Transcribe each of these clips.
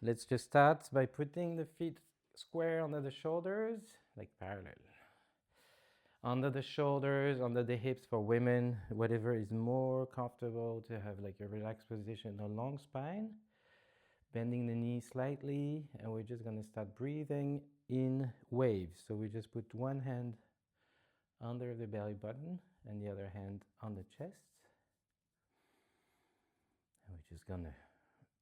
Let's just start by putting the feet square under the shoulders, like parallel. Under the shoulders, under the hips for women, whatever is more comfortable to have like a relaxed position, a long spine. Bending the knee slightly, and we're just gonna start breathing in waves. So we just put one hand under the belly button and the other hand on the chest. And we're just gonna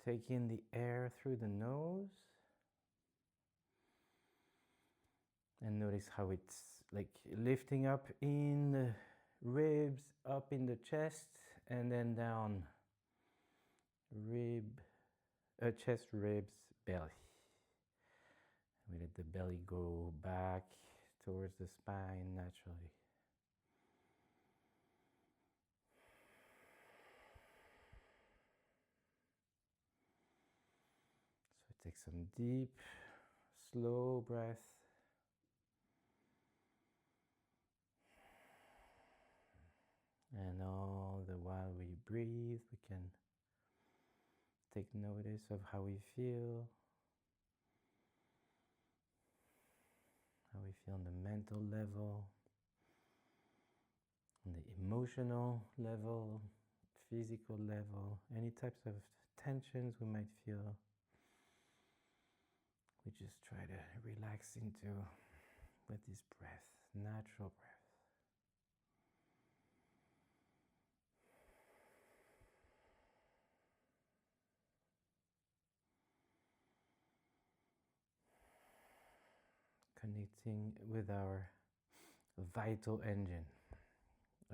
take in the air through the nose and notice how it's like lifting up in the ribs, up in the chest, and then down chest, ribs, belly. We let the belly go back towards the spine naturally. So take some deep, slow breath. And all the while we breathe, we can take notice of how we feel. How we feel on the mental level, on the emotional level, physical level, any types of tensions we might feel. We just try to relax into with this breath, natural breath. Connecting with our vital engine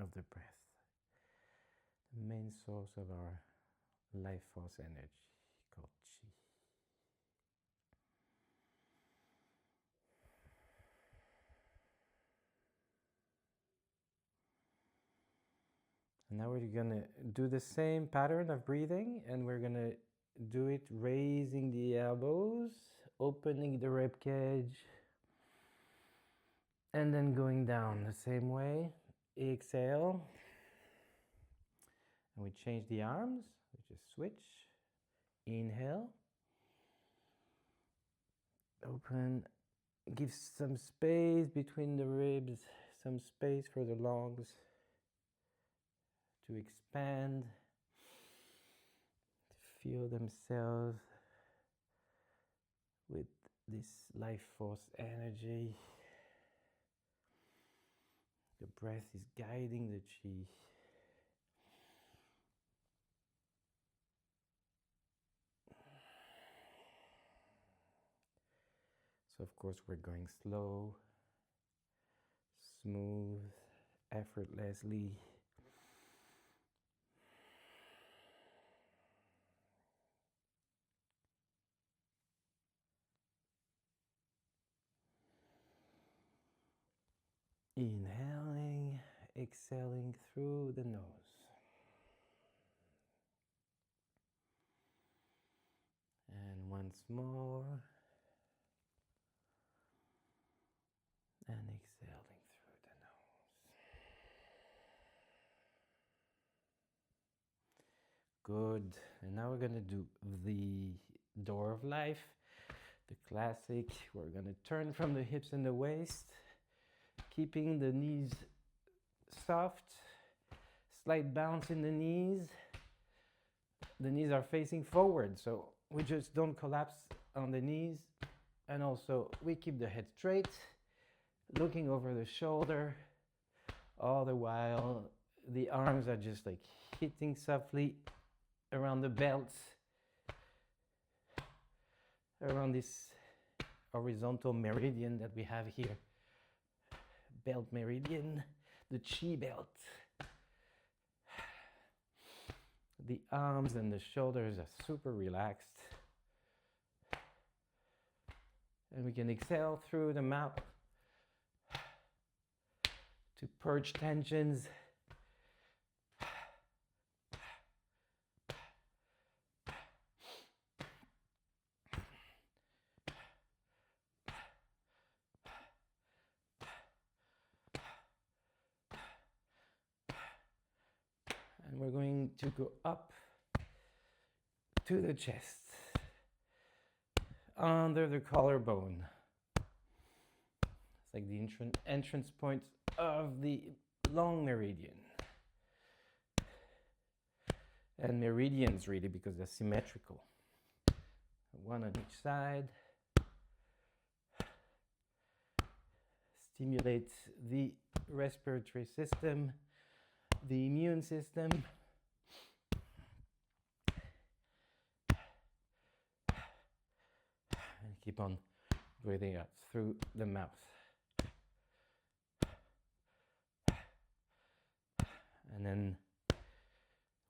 of the breath, the main source of our life force energy called Qi. And now we're gonna do the same pattern of breathing, and we're gonna do it raising the elbows, opening the rib cage, and then going down the same way. Exhale. And we change the arms. We just switch. Inhale. Open. Give some space between the ribs, some space for the lungs to expand, to feel themselves with this life force energy. The breath is guiding the Qi. So of course we're going slow, smooth, effortlessly. Inhaling, exhaling through the nose. And once more. And exhaling through the nose. Good. And now we're going to do the door of life, the classic. We're going to turn from the hips and the waist, keeping the knees soft, slight bounce in the knees. The knees are facing forward, so we just don't collapse on the knees. And also we keep the head straight, looking over the shoulder, all the while the arms are just like hitting softly around the belt, around this horizontal meridian that we have here. Belt meridian, the Qi belt. The arms and the shoulders are super relaxed. And we can exhale through the mouth to purge tensions. And we're going to go up to the chest. under the collarbone. It's like the entrance point of the long meridian. And meridians, really, because they're symmetrical. One on each side. Stimulate the respiratory system, the immune system. And keep on breathing out through the mouth. And then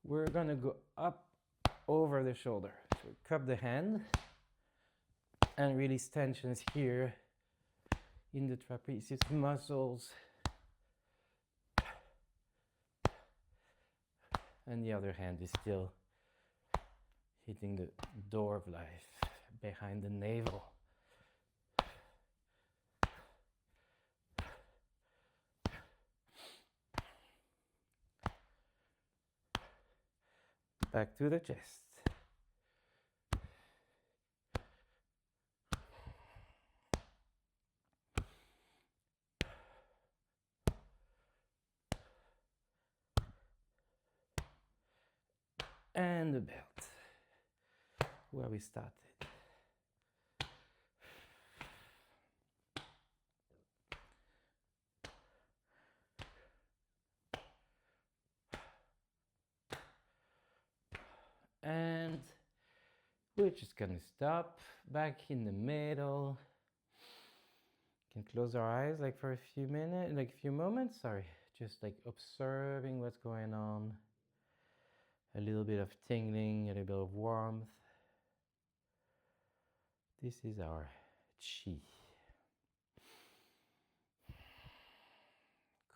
we're going to go up over the shoulder. So cup the hand and release tensions here in the trapezius muscles. And the other hand is still hitting the door of life behind the navel. Back to the chest. And the belt, where we started. And we're just gonna stop back in the middle. Can close our eyes like for a few minutes, like a few moments, sorry. Just like observing what's going on. A little bit of tingling, a little bit of warmth. This is our chi.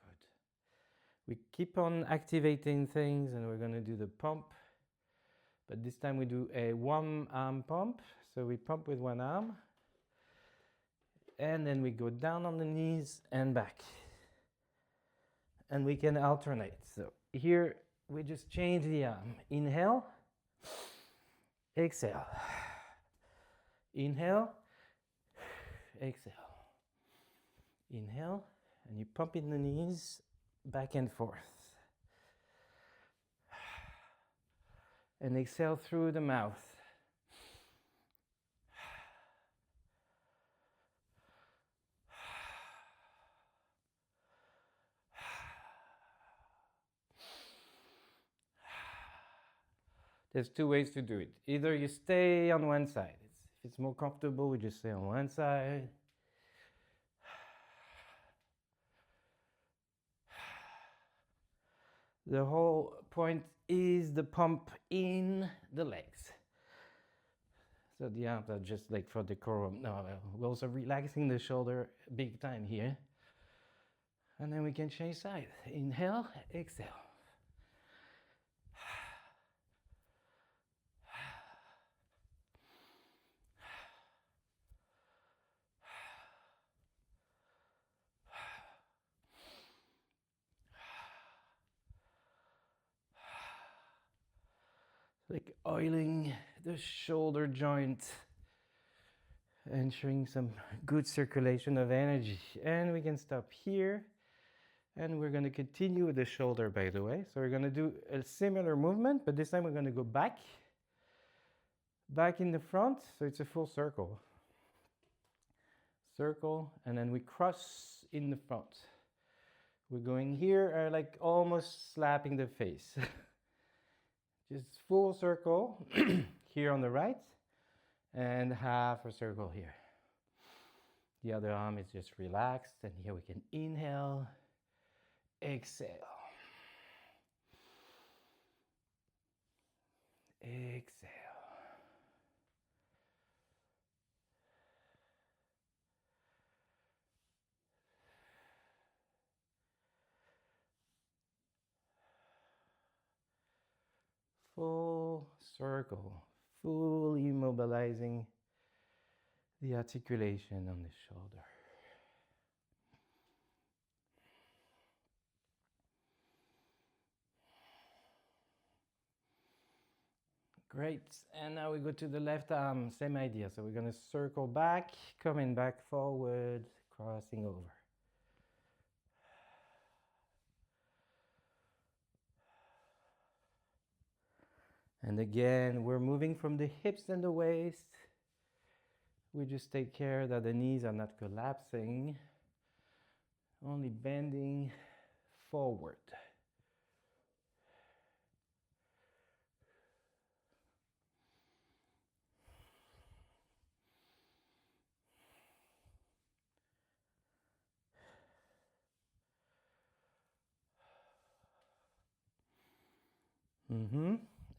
Good. We keep on activating things and we're gonna do the pump. But this time we do a one arm pump. So we pump with one arm. And then we go down on the knees and back. And we can alternate. So here we just change the arm. Inhale. Exhale. Inhale. Exhale. Inhale. And you pump in the knees back and forth. And exhale through the mouth. There's two ways to do it. Either you stay on one side. If it's more comfortable, we just stay on one side. The whole point is the pump in the legs. So the arms are just like for decorum. No, we're also relaxing the shoulder big time here. And then we can change side. Inhale, exhale. Like oiling the shoulder joint, ensuring some good circulation of energy. And we can stop here. And we're going to continue with the shoulder, by the way. So we're going to do a similar movement, but this time we're going to go back in the front. So it's a full circle. Circle, and then we cross in the front. We're going here, like almost slapping the face. Just full circle here on the right and half a circle here. The other arm is just relaxed, and here we can inhale, exhale. Exhale. Full circle, fully mobilizing the articulation on the shoulder. Great. And now we go to the left arm, same idea. So we're going to circle back, coming back forward, crossing over. And again, we're moving from the hips and the waist. We just take care that the knees are not collapsing, only bending forward.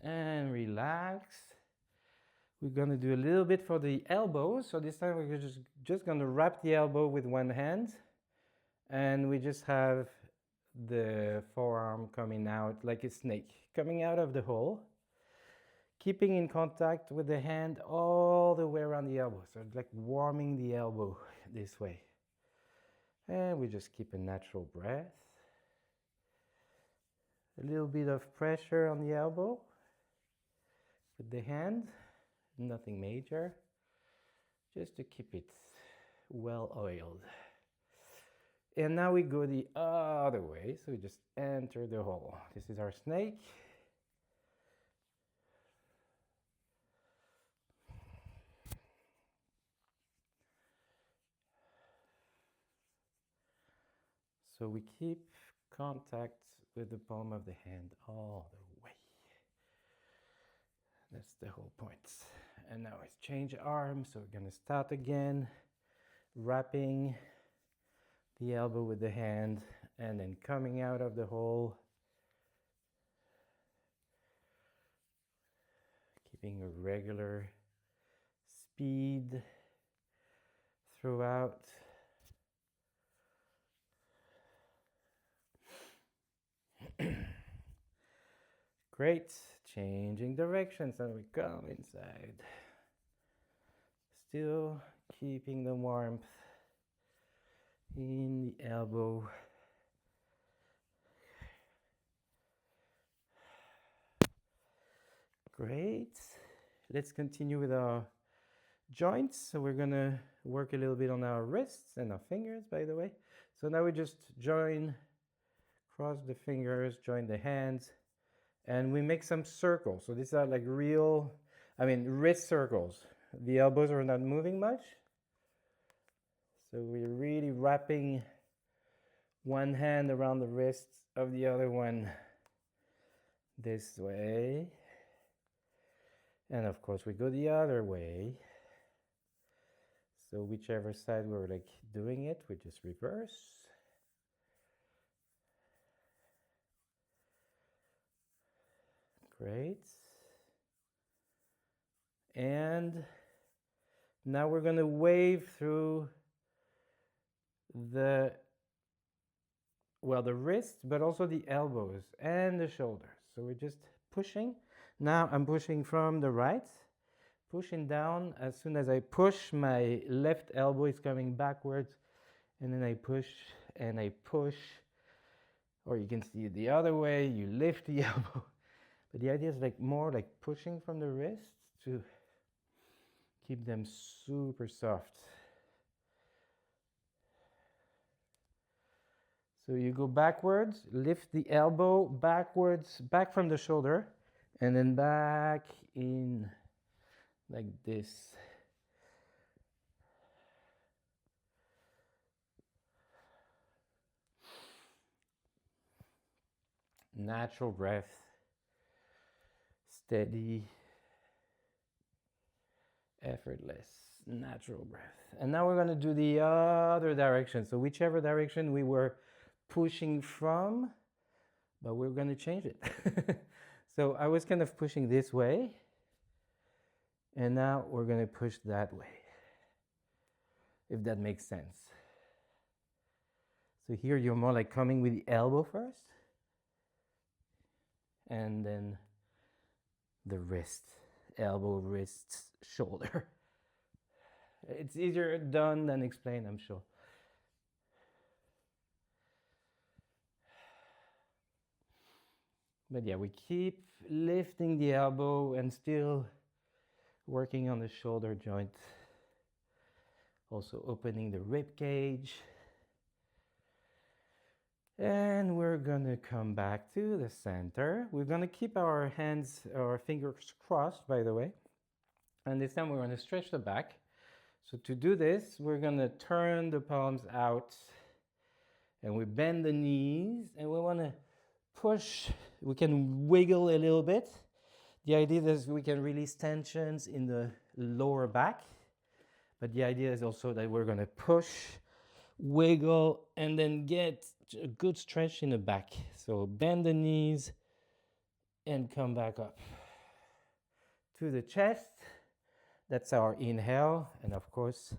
And relax. We're going to do a little bit for the elbows. So this time we're just going to wrap the elbow with one hand. And we just have the forearm coming out like a snake, coming out of the hole. Keeping in contact with the hand all the way around the elbow. So it's like warming the elbow this way. And we just keep a natural breath. A little bit of pressure on the elbow with the hand, nothing major, just to keep it well oiled. And now we go the other way, so we just enter the hole. This is our snake. So we keep contact with the palm of the hand all the way. That's the whole point. And now it's change arm, so we're going to start again, wrapping the elbow with the hand and then coming out of the hole, keeping a regular speed throughout. Great. Changing directions and we come inside. Still keeping the warmth in the elbow. Great. Let's continue with our joints. So we're going to work a little bit on our wrists and our fingers, by the way. So now we just join, cross the fingers, join the hands. And we make some circles. So these are like real, wrist circles. The elbows are not moving much. So we're really wrapping one hand around the wrist of the other one this way. And of course we go the other way. So whichever side we're like doing it, we just reverse. Great. And now we're going to wave through the wrist, but also the elbows and the shoulders. So we're just pushing. Now I'm pushing from the right, pushing down. As soon as I push, my left elbow is coming backwards, and then I push and I push. Or you can see it the other way, you lift the elbow. But the idea is like more like pushing from the wrists to keep them super soft. So you go backwards, lift the elbow backwards, back from the shoulder, and then back in like this. Natural breath. Steady, effortless, natural breath. And now we're going to do the other direction. So whichever direction we were pushing from, but we're going to change it. So I was kind of pushing this way, and now we're going to push that way, if that makes sense. So here you're more like coming with the elbow first, and then the wrist, elbow, wrist, shoulder. It's easier done than explained, I'm sure. But yeah, we keep lifting the elbow and still working on the shoulder joint. Also opening the rib cage. And we're gonna come back to the center. We're gonna keep our hands, our fingers crossed, by the way. And this time we're gonna stretch the back. So to do this, we're gonna turn the palms out and we bend the knees and we wanna push. We can wiggle a little bit. The idea is we can release tensions in the lower back. But the idea is also that we're gonna push, wiggle, and then get a good stretch in the back. So bend the knees and come back up to the chest. That's our inhale. And of course,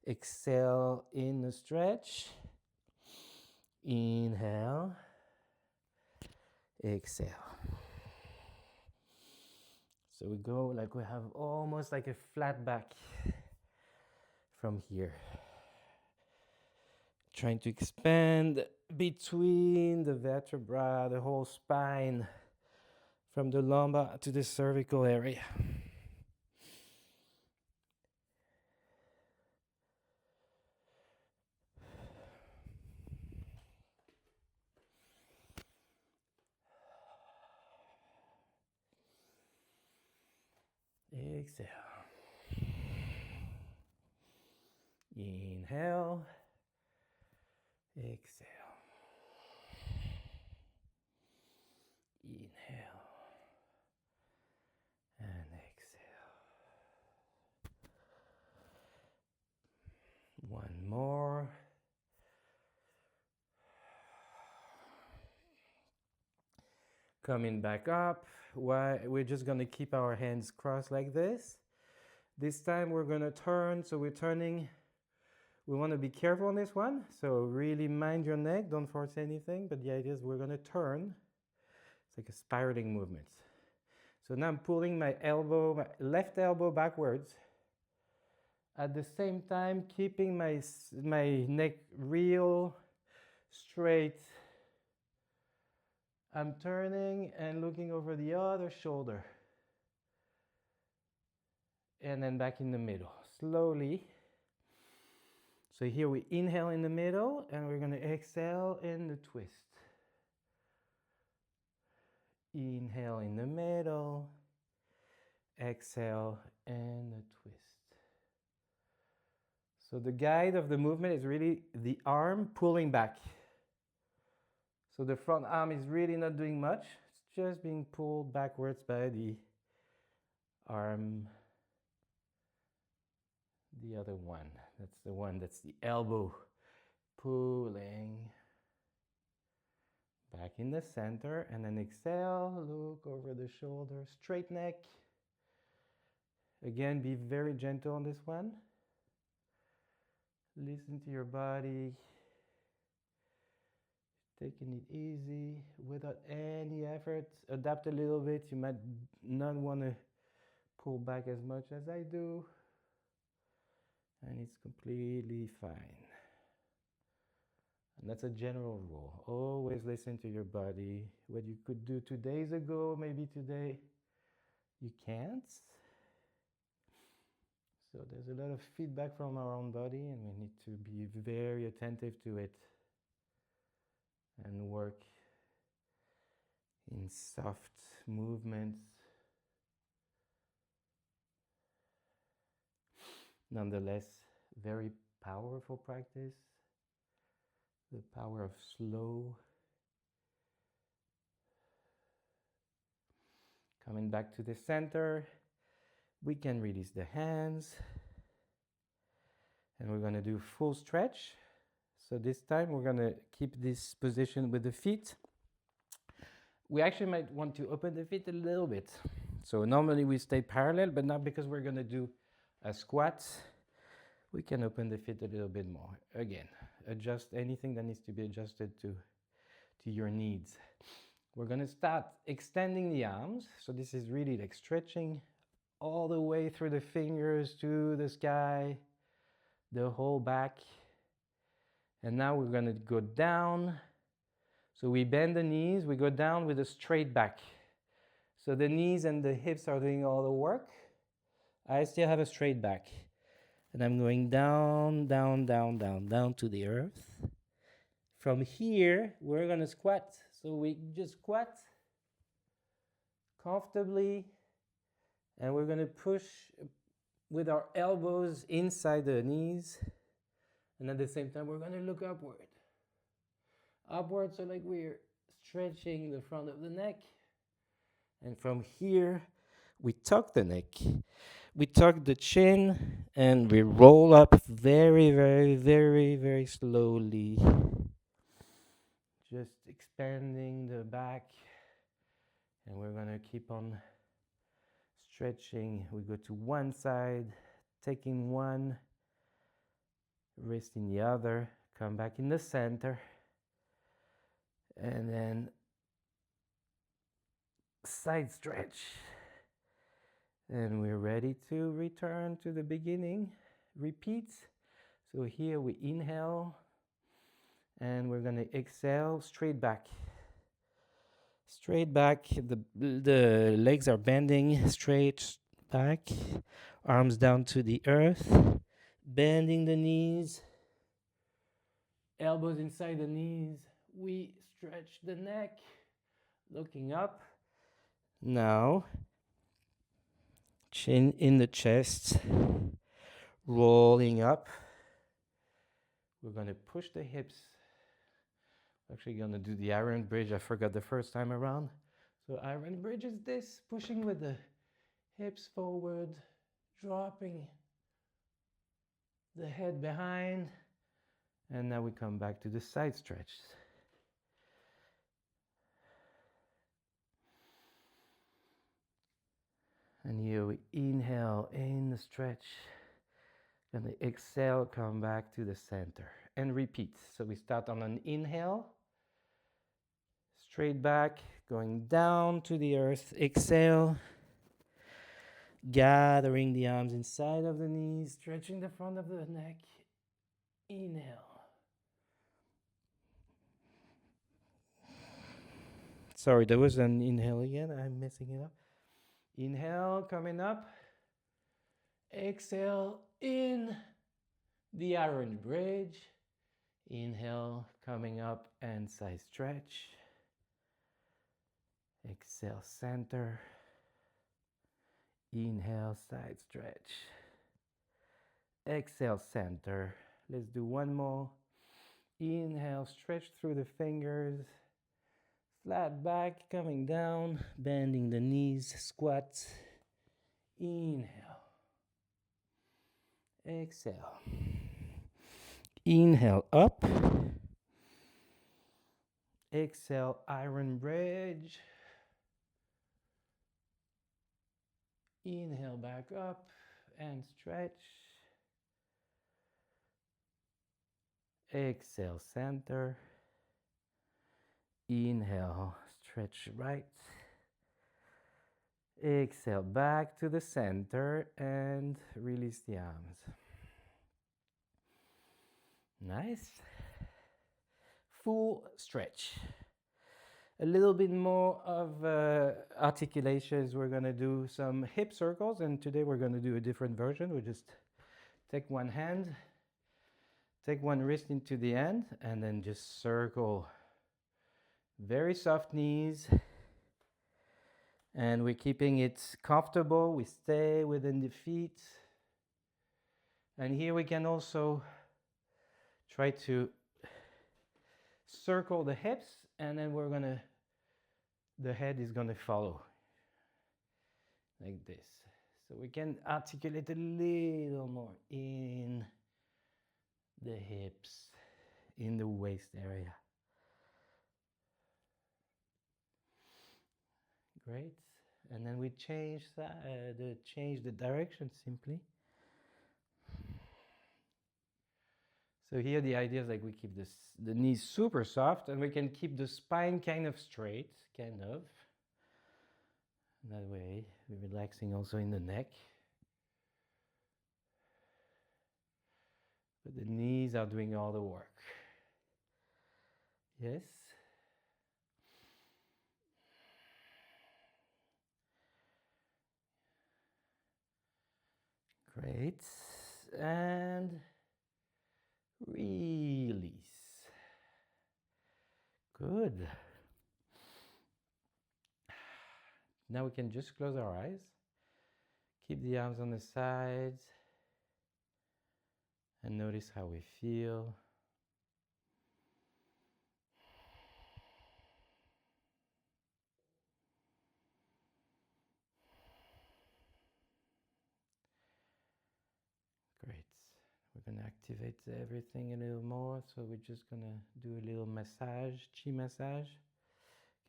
exhale in the stretch. Inhale, exhale. So we go like we have almost like a flat back from here. Trying to expand between the vertebra, the whole spine, from the lumbar to the cervical area. Exhale. Inhale. Exhale. Inhale. And exhale. One more. Coming back up. We're just going to keep our hands crossed like this. This time we're going to turn. So we're turning. We want to be careful on this one. So really mind your neck. Don't force anything. But the idea is we're going to turn. It's like a spiraling movement. So now I'm pulling my left elbow backwards. At the same time, keeping my neck real straight. I'm turning and looking over the other shoulder. And then back in the middle, slowly. So here we inhale in the middle and we're gonna exhale in the twist. Inhale in the middle, exhale and the twist. So the guide of the movement is really the arm pulling back. So the front arm is really not doing much. It's just being pulled backwards by the arm. The other one, that's the elbow pulling back in the center. And then exhale, look over the shoulder, straight neck. Again, be very gentle on this one. Listen to your body. Taking it easy without any effort. Adapt a little bit. You might not want to pull back as much as I do. And it's completely fine. And that's a general rule. Always listen to your body. What you could do 2 days ago, maybe today, you can't. So there's a lot of feedback from our own body and we need to be very attentive to it and work in soft movements. Nonetheless, very powerful practice. The power of slow. Coming back to the center, we can release the hands. And we're going to do full stretch. So this time we're going to keep this position with the feet. We actually might want to open the feet a little bit. So normally we stay parallel, but now because we're going to do a squat, we can open the feet a little bit more. Again, adjust anything that needs to be adjusted to your needs. We're going to start extending the arms. So this is really like stretching all the way through the fingers to the sky, the whole back. And now we're going to go down So we bend the knees, we go down with a straight back. So the knees and the hips are doing all the work. I still have a straight back. And I'm going down, down, down, down, down to the earth. From here, we're going to squat. So we just squat comfortably, and we're going to push with our elbows inside the knees. And at the same time, we're going to look upward. Upward, so like we're stretching the front of the neck. And from here, we tuck the neck. We tuck the chin, and we roll up very, very, very, very slowly. Just expanding the back. And we're going to keep on stretching. We go to one side, taking one, wrist in the other, come back in the center, and then side stretch. And we're ready to return to the beginning. Repeat. So here we inhale, and we're going to exhale straight back. Straight back, the legs are bending straight back, arms down to the earth, bending the knees, elbows inside the knees. We stretch the neck, looking up. Now, chin in the chest, rolling up. We're going to push the hips. Actually going to do the iron bridge. I forgot the first time around. So iron bridge is this, pushing with the hips forward, dropping the head behind. And now we come back to the side stretch. And here we inhale in the stretch. Gonna exhale, come back to the center. And repeat. So we start on an inhale. Straight back, going down to the earth. Exhale. Gathering the arms inside of the knees, stretching the front of the neck. Inhale. Sorry, there was an inhale again. I'm messing it up. Inhale, coming up. Exhale, in the iron bridge. Inhale, coming up and side stretch. Exhale, center. Inhale, side stretch. Exhale, center. Let's do one more. Inhale, stretch through the fingers. Flat back, coming down, bending the knees, squat. Inhale. Exhale. Inhale up. Exhale, iron bridge. Inhale back up and stretch. Exhale, center. Inhale, stretch right. Exhale, back to the center and release the arms. Nice. Full stretch. A little bit more of articulations. We're going to do some hip circles, and today we're going to do a different version. We just take one hand, take one wrist into the end, and then just circle. Very soft knees. And we're keeping it comfortable. We stay within the feet. And here we can also try to circle the hips, and then the head is gonna follow like this. So we can articulate a little more in the hips, in the waist area. Great. And then we change the direction simply. So here the idea is like we keep the knees super soft, and we can keep the spine kind of straight, kind of. That way, we're relaxing also in the neck. But the knees are doing all the work. Yes. Great. And release. Good. Now we can just close our eyes. Keep the arms on the sides. And notice how we feel. Great. We're going to activate everything a little more. So we're just going to do a little massage, chi massage.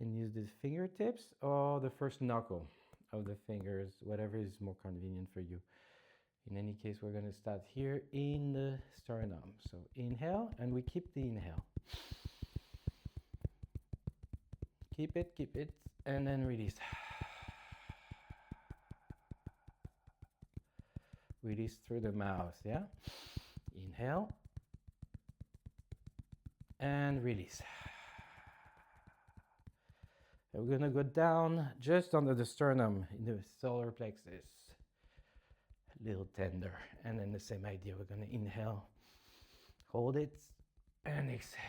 You can use the fingertips or the first knuckle of the fingers, whatever is more convenient for you. In any case, we're going to start here in the sternum. So inhale, and we keep the inhale. Keep it, and then release. Release through the mouth, yeah? Inhale, and release. And we're going to go down just under the sternum in the solar plexus. A little tender. And then the same idea, we're going to inhale, hold it, and exhale.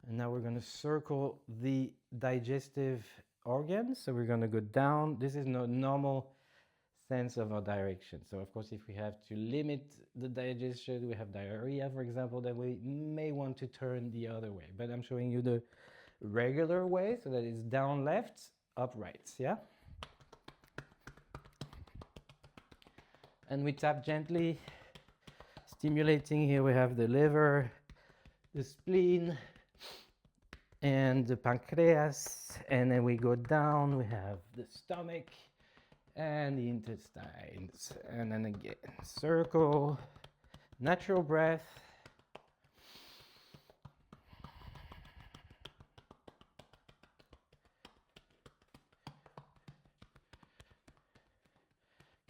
And now we're going to circle the digestive organs. So we're going to go down. This is no normal sense of our direction. So of course, if we have to limit the digestion, we have diarrhea, for example, then we may want to turn the other way. But I'm showing you the regular way, so that it's down left, up right, yeah? And we tap gently, stimulating. Here we have the liver, the spleen, and the pancreas. And then we go down, we have the stomach and the intestines. And then again, circle, natural breath.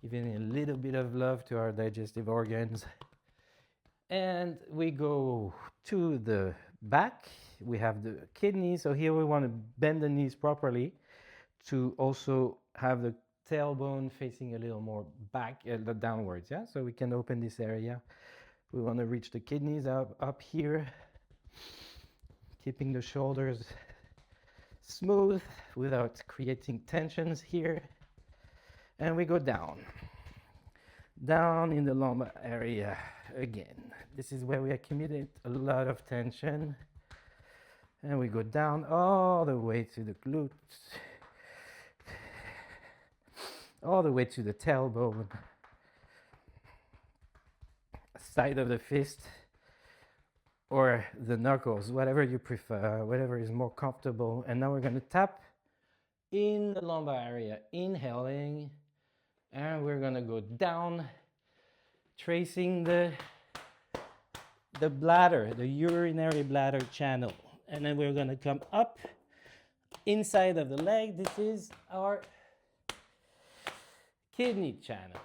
Giving a little bit of love to our digestive organs. And we go to the back. We have the kidneys. So here we want to bend the knees properly to also have the tailbone facing a little more back, downwards, yeah? So we can open this area. We want to reach the kidneys up here, keeping the shoulders smooth without creating tensions here. And we go down in the lumbar area again. This is where we accumulate a lot of tension. And we go down all the way to the glutes, all the way to the tailbone, side of the fist, or the knuckles, whatever you prefer, whatever is more comfortable. And now we're going to tap in the lumbar area, inhaling, and we're going to go down, tracing the bladder, the urinary bladder channel. And then we're going to come up inside of the leg. This is our kidney channels.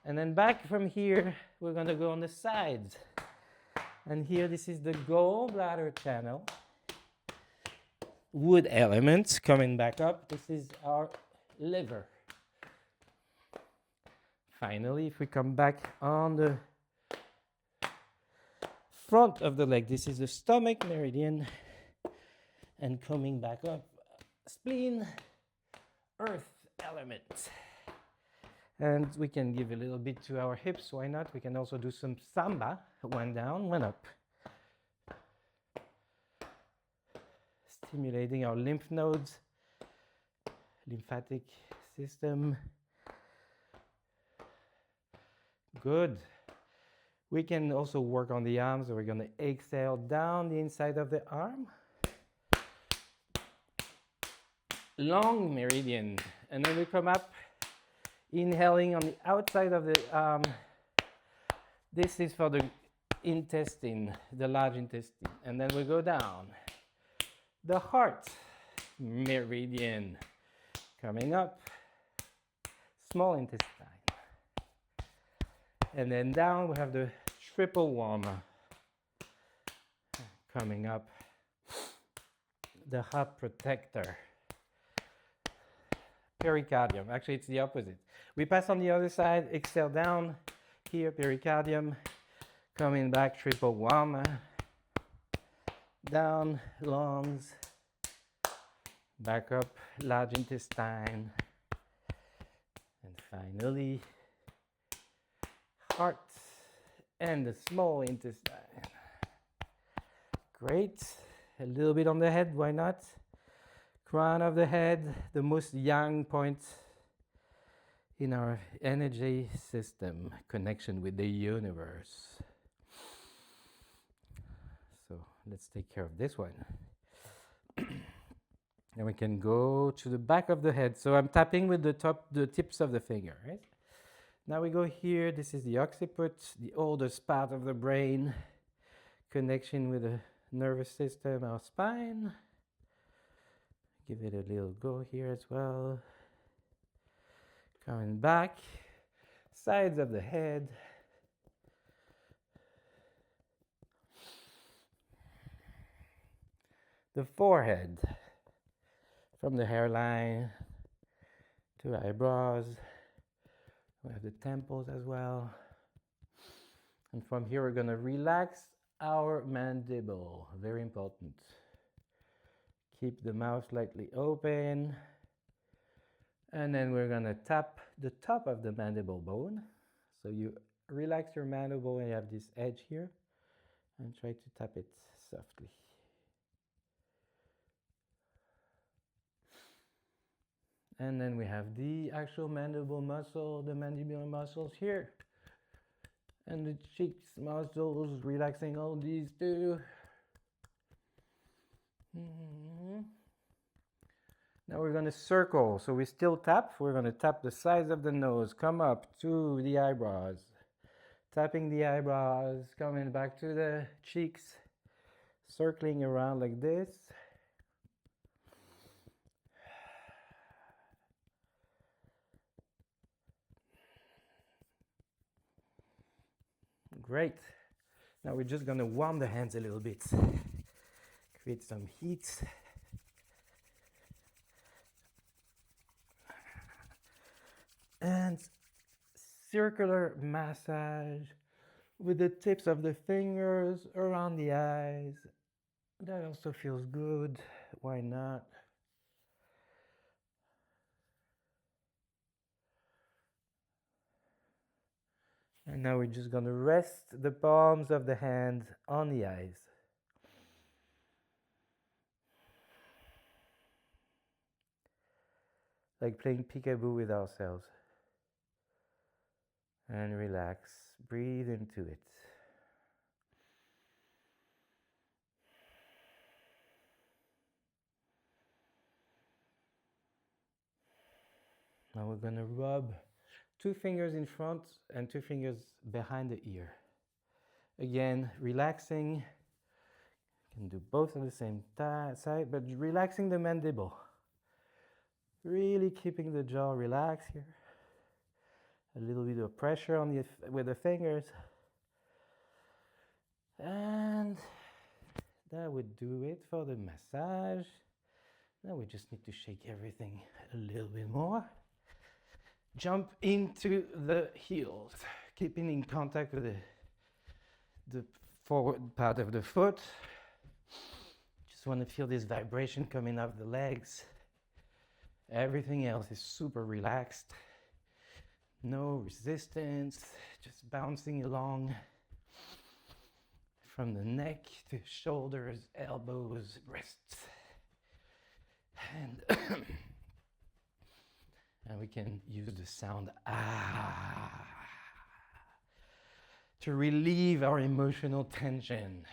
And then back from here, we're going to go on the sides. And here, this is the gallbladder channel. Wood element coming back up. This is our liver. Finally, if we come back on the front of the leg, this is the stomach meridian. And coming back up, spleen, earth element. And we can give a little bit to our hips, why not? We can also do some samba, one down, one up. Stimulating our lymph nodes, lymphatic system. Good. We can also work on the arms, so we're going to exhale down the inside of the arm. Long meridian. And then we come up, inhaling on the outside of the arm. This is for the intestine, the large intestine. And then we go down. The heart meridian. Coming up, small intestine. And then down we have the triple warmer. Coming up the heart protector. Pericardium. Actually, it's the opposite. We pass on the other side, exhale down. Here, pericardium. Coming back, triple whammy. Down, lungs. Back up, large intestine. And finally, heart and the small intestine. Great. A little bit on the head, why not? Crown of the head, the most yang point in our energy system, connection with the universe. So let's take care of this one. And we can go to the back of the head. So I'm tapping with the tips of the finger, right? Now we go here. This is the occiput, the oldest part of the brain. Connection with the nervous system, our spine. Give it a little go here as well. Coming back. Sides of the head. The forehead. From the hairline to eyebrows. We have the temples as well. And from here we're going to relax our mandible. Very important. Keep the mouth slightly open. And then we're going to tap the top of the mandible bone. So you relax your mandible and you have this edge here. And try to tap it softly. And then we have the actual mandible muscle, the mandibular muscles here. And the cheeks muscles, relaxing all these too. Now we're going to circle. So we still tap. We're going to tap the sides of the nose. Come up to the eyebrows. Tapping the eyebrows. Coming back to the cheeks. Circling around like this. Great. Now we're just going to warm the hands a little bit. Create some heat. And circular massage with the tips of the fingers around the eyes. That also feels good. Why not? And now we're just going to rest the palms of the hand on the eyes. Like playing peekaboo with ourselves. And relax. Breathe into it. Now we're going to rub 2 fingers in front and 2 fingers behind the ear. Again, relaxing. You can do both on the same side, but relaxing the mandible. Really keeping the jaw relaxed here. A little bit of pressure on with the fingers. And that would do it for the massage. Now we just need to shake everything a little bit more. Jump into the heels, keeping in contact with the forward part of the foot. Just want to feel this vibration coming up the legs. Everything else is super relaxed. No resistance, just bouncing along from the neck to shoulders, elbows, wrists. And and we can use the sound ah to relieve our emotional tension.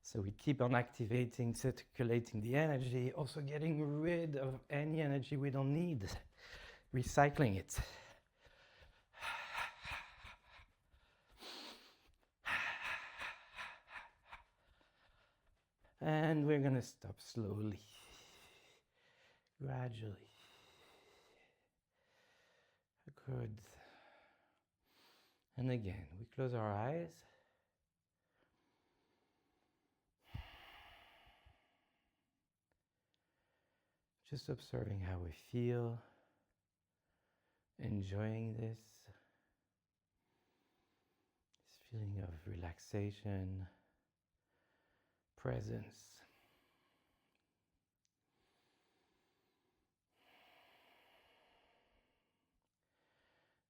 So we keep on activating, circulating the energy, also getting rid of any energy we don't need, recycling it. And we're going to stop slowly, gradually. Good. And again, we close our eyes. Just observing how we feel, enjoying this feeling of relaxation, presence.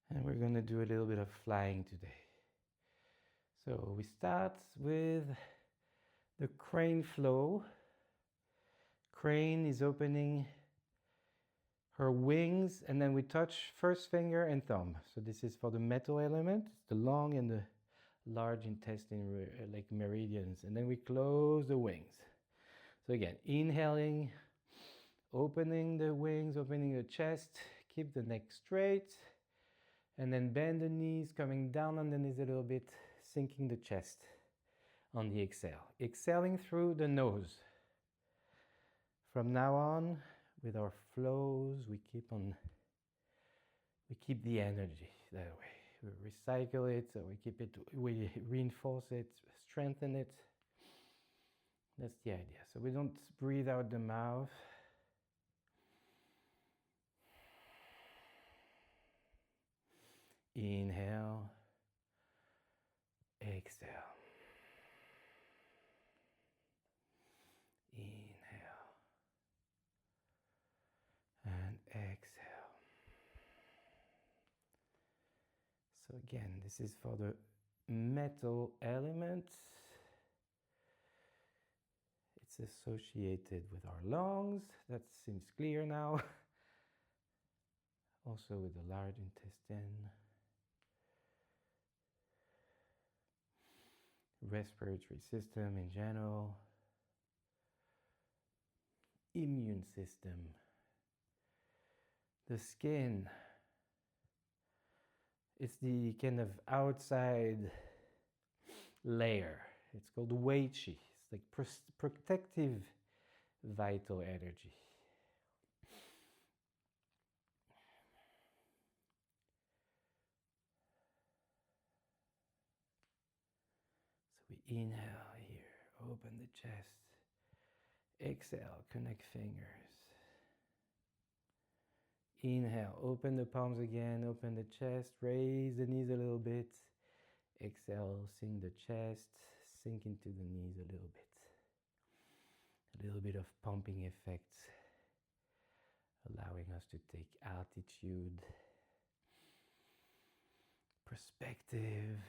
And we're going to do a little bit of flying today. So we start with the crane flow. Crane is opening her wings, and then we touch first finger and thumb. So this is for the metal element. It's the lung and the large intestine, like meridians. And then we close the wings. So again, inhaling, opening the wings, opening the chest, keep the neck straight, and then bend the knees, coming down on the knees a little bit, sinking the chest on the exhale. Exhaling through the nose. From now on, with our flows, we keep the energy that way. We recycle it, so we reinforce it, strengthen it. That's the idea. So we don't breathe out the mouth. Inhale, exhale. Inhale and exhale. So again, this is for the metal element. It's associated with our lungs. That seems clear now. Also with the large intestine. Respiratory system in general. Immune system. The skin. It's the kind of outside layer. It's called Wei Qi. It's like protective vital energy. So we inhale here, open the chest. Exhale, connect fingers. Inhale, open the palms again, open the chest, raise the knees a little bit. Exhale, sink the chest, sink into the knees a little bit. A little bit of pumping effect, allowing us to take altitude, perspective,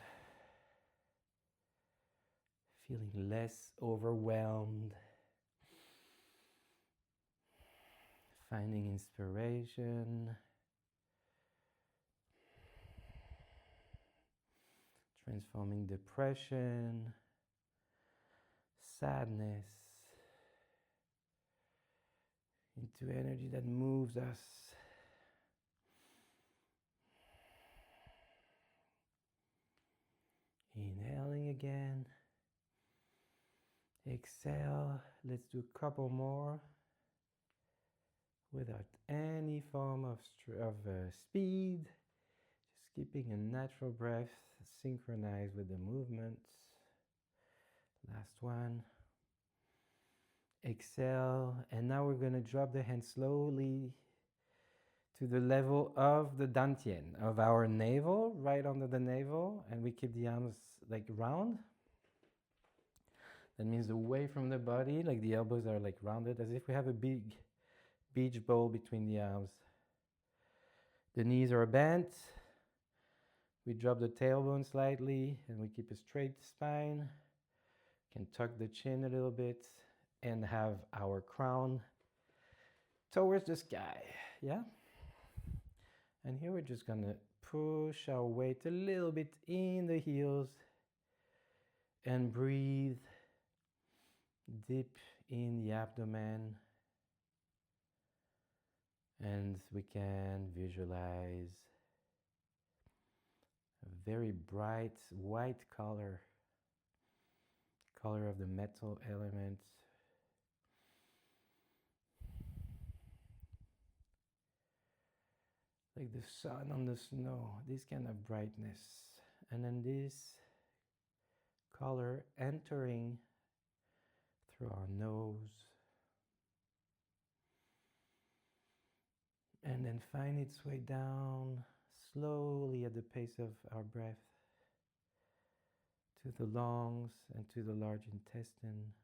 feeling less overwhelmed, finding inspiration, transforming depression, sadness into energy that moves us. Inhaling again. Exhale. Let's do a couple more without any form of speed. Just keeping a natural breath synchronized with the movements. Last one. Exhale, and now we're going to drop the hand slowly to the level of the dantian, of our navel, right under the navel, and we keep the arms like round. That means away from the body, like the elbows are like rounded, as if we have a big beach ball between the arms. The knees are bent. We drop the tailbone slightly, and we keep a straight spine. Can tuck the chin a little bit, and have our crown towards the sky, yeah? And here we're just gonna push our weight a little bit in the heels and breathe deep in the abdomen. And we can visualize a very bright white color of the metal element. Like the sun on the snow, this kind of brightness And then this color entering through our nose and then find its way down slowly at the pace of our breath to the lungs and to the large intestine.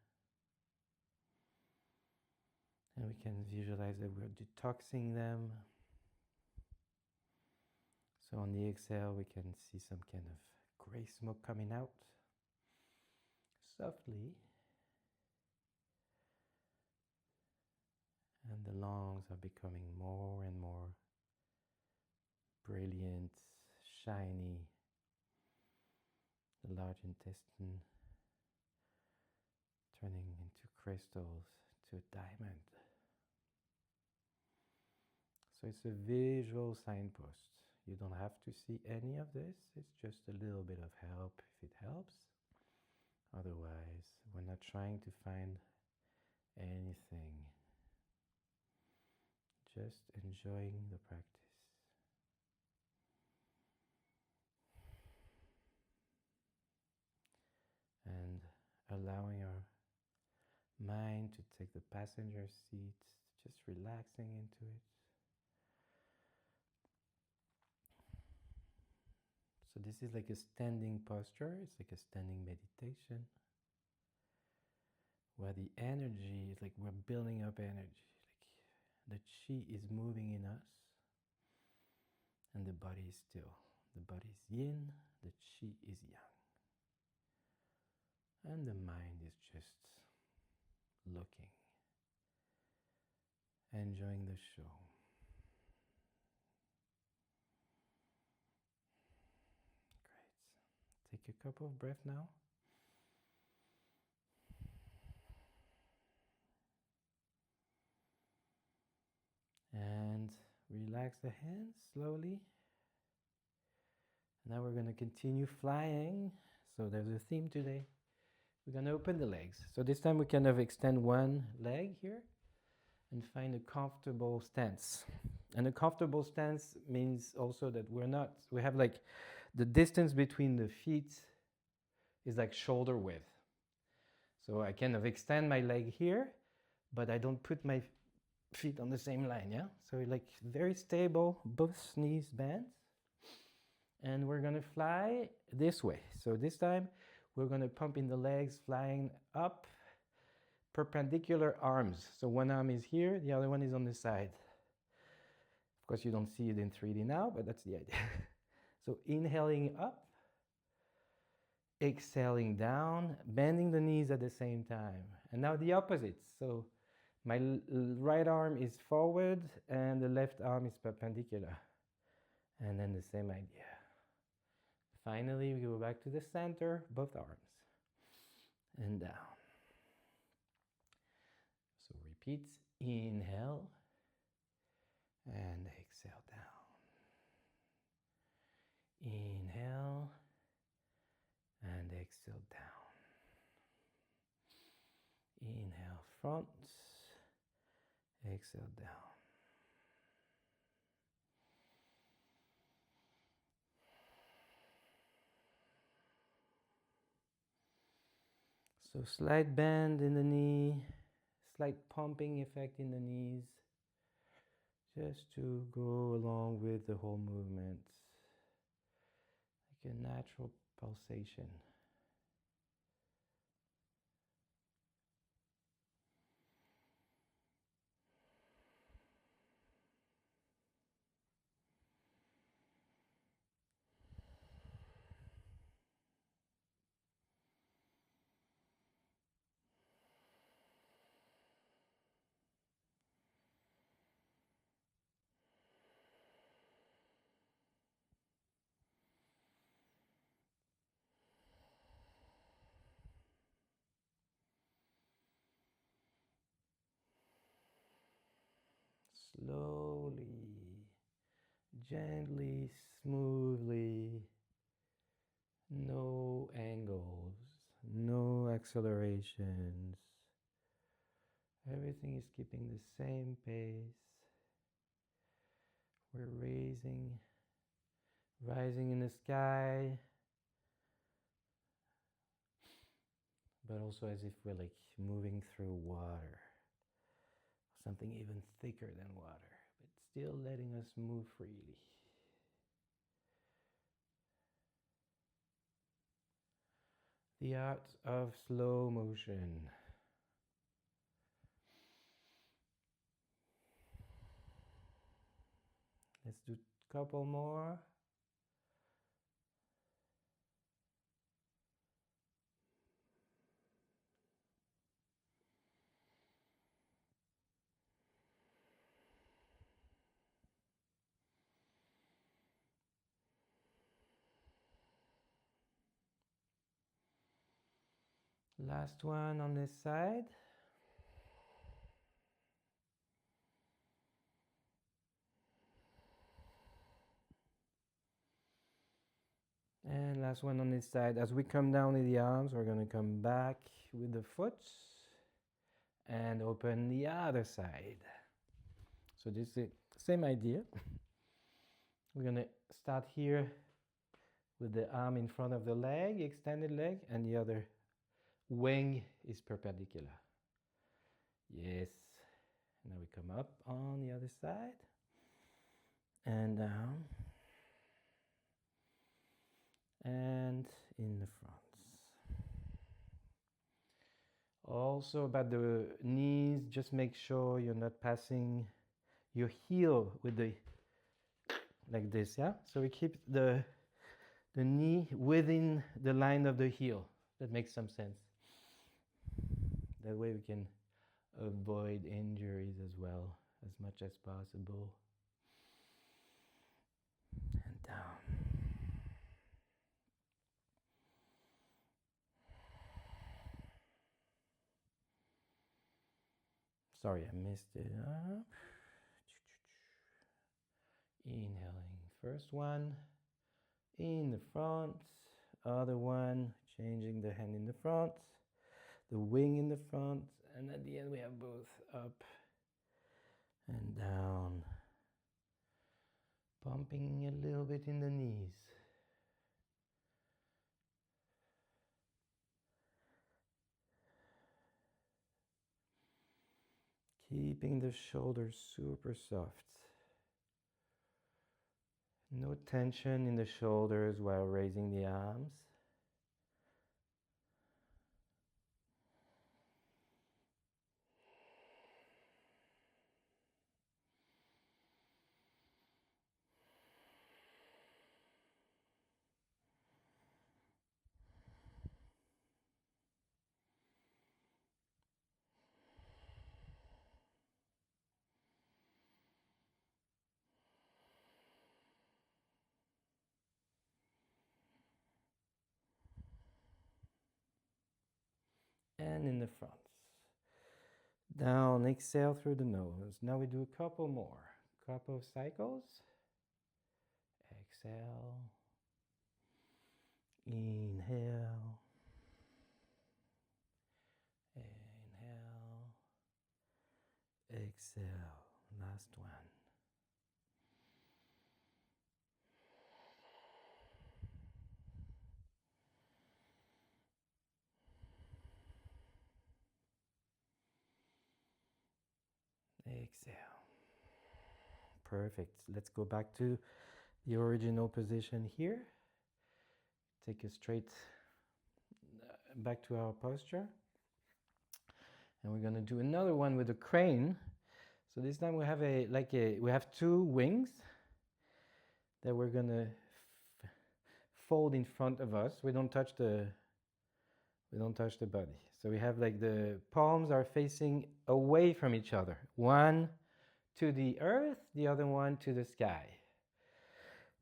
And we can visualize that we're detoxing them. So on the exhale, we can see some kind of gray smoke coming out softly. And the lungs are becoming more and more brilliant, shiny. The large intestine turning into crystals, to a diamond. So it's a visual signpost. You don't have to see any of this. It's just a little bit of help if it helps. Otherwise, we're not trying to find anything. Just enjoying the practice. And allowing our mind to take the passenger seat, just relaxing into it. So this is like a standing posture. It's like a standing meditation where the energy is like we're building up energy. Like the chi is moving in us and the body is still. The body is yin, the chi is yang. And the mind is just looking, enjoying the show. Great. Take a couple of breaths now. And relax the hands slowly. Now we're going to continue flying. So there's a theme today. We're going to open the legs. So this time we kind of extend one leg here and find a comfortable stance. And a comfortable stance means also that we have like the distance between the feet is like shoulder width. So I kind of extend my leg here, but I don't put my feet on the same line, yeah? So like very stable, both knees bent. And we're gonna fly this way. So this time we're gonna pump in the legs, flying up, perpendicular arms. So one arm is here, the other one is on the side. Of course, you don't see it in 3D now, but that's the idea. So inhaling up, exhaling down, bending the knees at the same time. And now the opposite. So my right arm is forward and the left arm is perpendicular. And then the same idea. Finally, we go back to the center, both arms, and down. So repeat, inhale, and exhale down. Inhale, and exhale down. Inhale front, exhale down. So slight bend in the knee, slight pumping effect in the knees, just to go along with the whole movement, like a natural pulsation. Slowly, gently, smoothly, no angles, no accelerations. Everything is keeping the same pace. We're rising in the sky, but also as if we're like moving through water, something even thicker than water, but still letting us move freely. The art of slow motion. Let's do a couple more. Last one on this side. And last one on this side. As we come down with the arms, we're going to come back with the foot and open the other side. So this is the same idea. We're going to start here with the arm in front of the leg, extended leg, and the other wing is perpendicular. Yes. Now we come up on the other side and down and in the front. Also about the knees, just make sure you're not passing your heel with the like this, yeah? So we keep the knee within the line of the heel. That makes some sense. That way we can avoid injuries as well, as much as possible. And down. Sorry, I messed it up. Inhaling, first one in the front, other one, changing the hand in the front, the wing in the front, and at the end we have both up and down, pumping a little bit in the knees. Keeping the shoulders super soft. No tension in the shoulders while raising the arms. And in the front. Down, exhale through the nose. Now we do a couple more. Couple of cycles. Exhale. Inhale. Inhale. Exhale. Last one. Exhale. Perfect. Let's go back to the original position here. Take us straight back to our posture. And we're going to do another one with a crane. So this time we have we have two wings that we're going to fold in front of us. We don't touch the body. So we have like the palms are facing away from each other. One to the earth, the other one to the sky.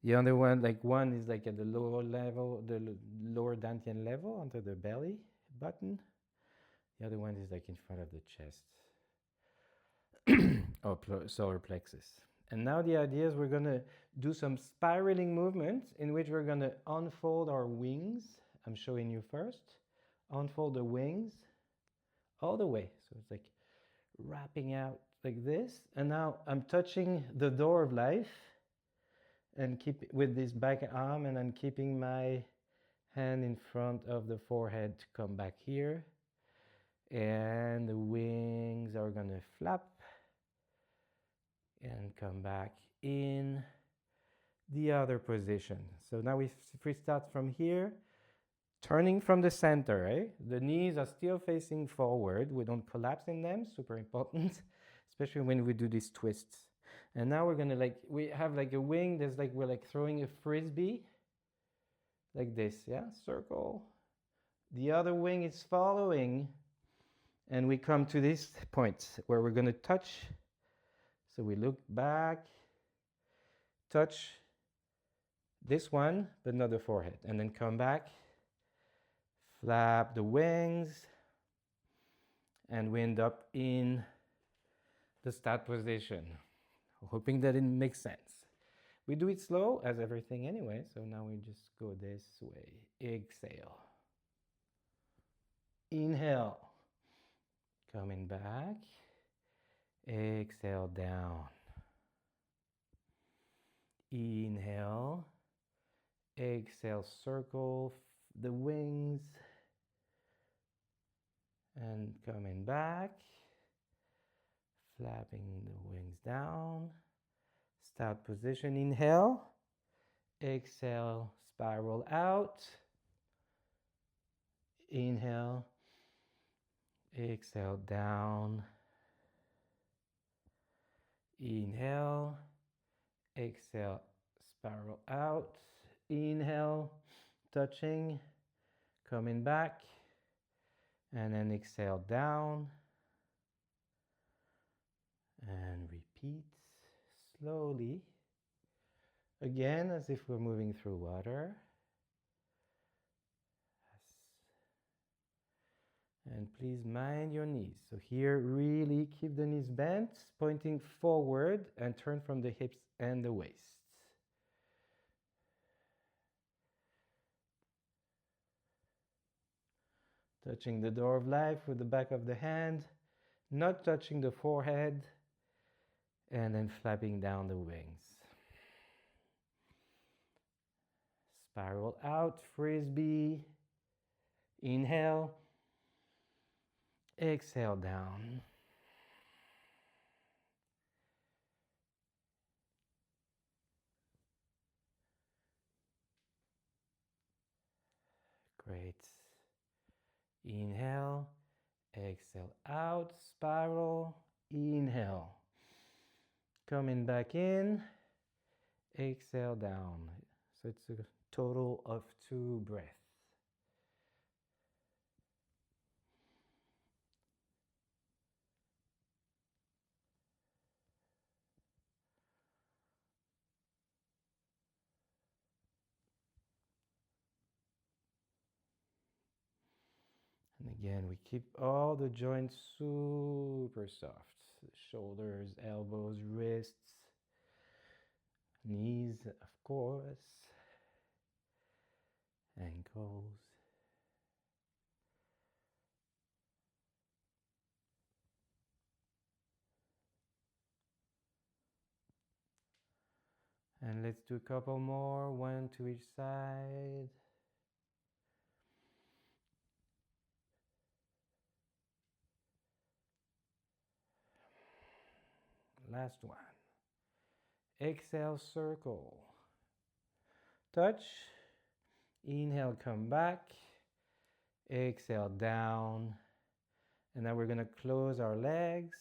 The other one, like one is like at the lower level, the lower dantian level, onto the belly button. The other one is like in front of the chest or solar plexus. And now the idea is we're going to do some spiraling movements in which we're going to unfold our wings. I'm showing you first. Unfold the wings all the way. So it's like wrapping out like this. And now I'm touching the door of life and keep with this back arm, and I'm keeping my Hand in front of the forehead to come back here. And the wings are gonna flap and come back in the other position. So now if we start from here, turning from the center, right? The knees are still facing forward. We don't collapse in them, super important, especially when we do these twists. And now we're gonna we have like a wing, there's like, we're like throwing a frisbee, like this, yeah, circle. The other wing is following, and we come to this point where we're gonna touch. So we look back, touch this one, but not the forehead, and then come back, flap the wings, and we end up in the start position. Hoping that it makes sense. We do it slow as everything anyway, so now we just go this way. Exhale. Inhale. Coming back. Exhale down. Inhale. Exhale, circle the wings. And coming back. Flapping the wings down. Start position, inhale. Exhale, spiral out. Inhale. Exhale down. Inhale. Exhale, spiral out. Inhale, touching, coming back. And then exhale down. And repeat slowly. Again, as if we're moving through water. And please mind your knees. So here, really keep the knees bent, pointing forward, and turn from the hips and the waist. Touching the door of life with the back of the hand, not touching the forehead, and then flapping down the wings. Spiral out, frisbee. Inhale. Exhale down. Great. Inhale. Exhale out, spiral. Inhale. Coming back in. Exhale down. So it's a total of 2 breaths. And again, we keep all the joints super soft. Shoulders, elbows, wrists, knees, of course, ankles. And let's do a couple more, 1 to each side. Last one. Exhale, circle. Touch. Inhale, come back. Exhale, down. And now we're going to close our legs.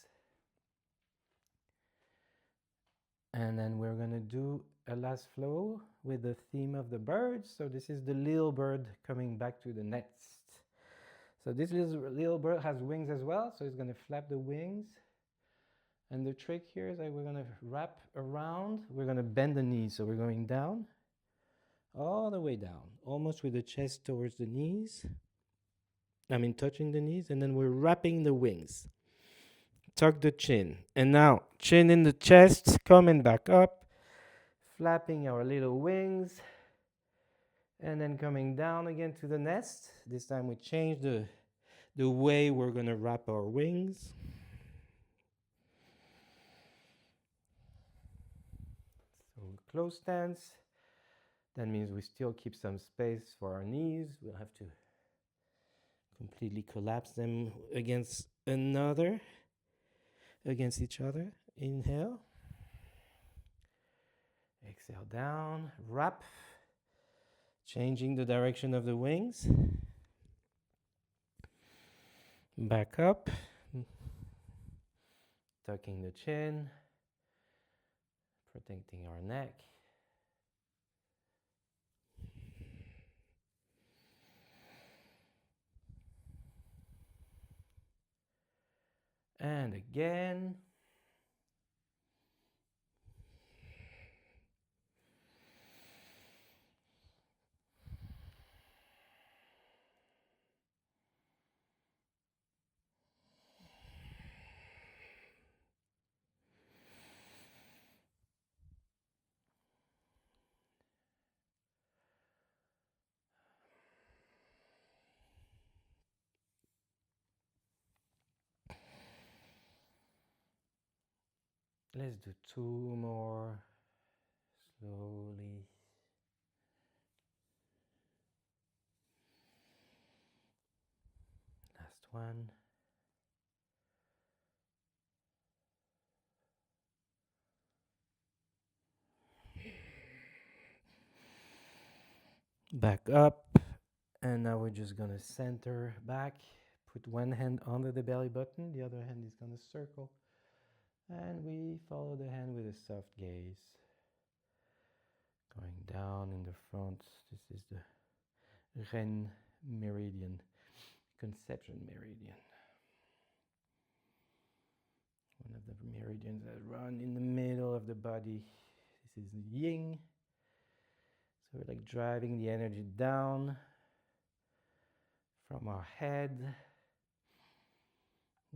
And then we're going to do a last flow with the theme of the birds. So this is the little bird coming back to the nest. So this little bird has wings as well. So it's going to flap the wings. And the trick here is that we're going to wrap around. We're going to bend the knees. So we're going down, all the way down, almost with the chest towards the knees. Touching the knees. And then we're wrapping the wings. Tuck the chin. And now, chin in the chest, coming back up, flapping our little wings, and then coming down again to the nest. This time we change the way we're going to wrap our wings. So close stance. That means we still keep some space for our knees. We'll have to completely collapse them against each other. Inhale. Exhale down, wrap, changing the direction of the wings. Back up, tucking the chin, protecting our neck. And again. Let's do 2 more, slowly. Last one. Back up, and now we're just gonna center back. Put one hand under the belly button, the other hand is gonna circle, and we follow the hand with a soft gaze. Going down in the front, this is the Ren meridian, conception meridian. One of the meridians that run in the middle of the body. This is yin. So we're like driving the energy down from our head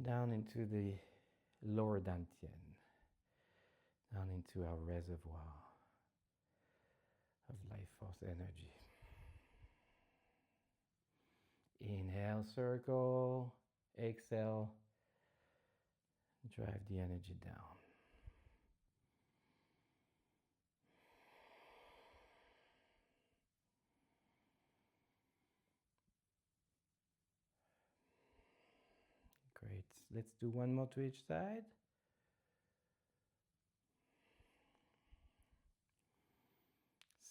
down into the lower dantian, down into our reservoir of life force energy. Inhale, circle. Exhale, drive the energy down. Great. Let's do one more to each side.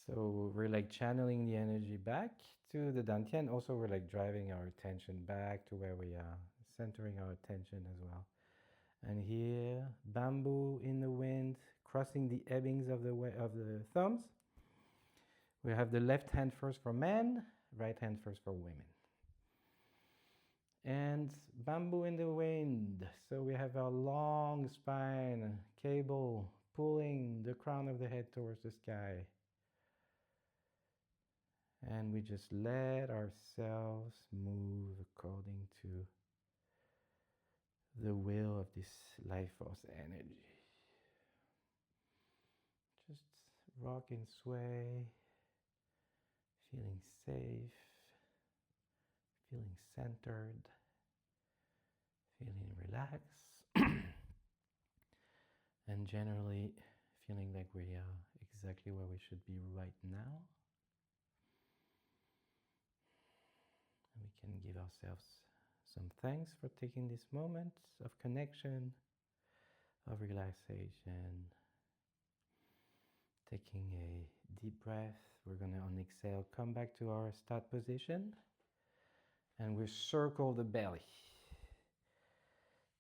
So we're like channeling the energy back to the dantian. Also, we're like driving our attention back to where we are, centering our attention as well. And here, bamboo in the wind, crossing the ebbings of the thumbs. We have the left hand first for men, right hand first for women. And bamboo in the wind. So we have our long spine, cable pulling the crown of the head towards the sky. And we just let ourselves move according to the will of this life force energy. Just rock and sway, feeling safe, feeling centered, feeling relaxed, and generally feeling like we are exactly where we should be right now. And we can give ourselves some thanks for taking this moment of connection, of relaxation. Taking a deep breath, we're going to on exhale come back to our start position, and we circle the belly.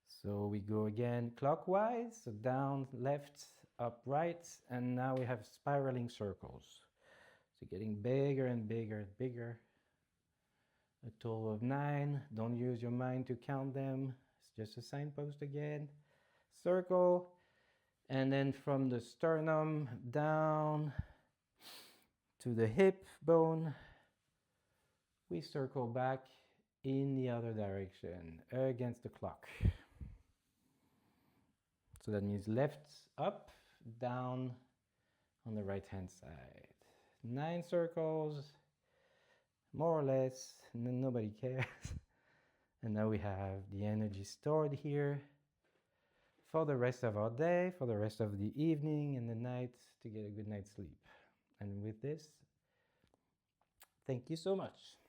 So we go again clockwise, so down, left, up, right, and now we have spiraling circles. So getting bigger and bigger and bigger. A total of 9. Don't use your mind to count them. It's just a signpost again. Circle, and then from the sternum down to the hip bone, we circle back in the other direction against the clock. So that means left up, down on the right hand side. 9 circles, more or less, nobody cares. And now we have the energy stored here for the rest of our day, for the rest of the evening and the night, to get a good night's sleep. And with this, Thank you so much.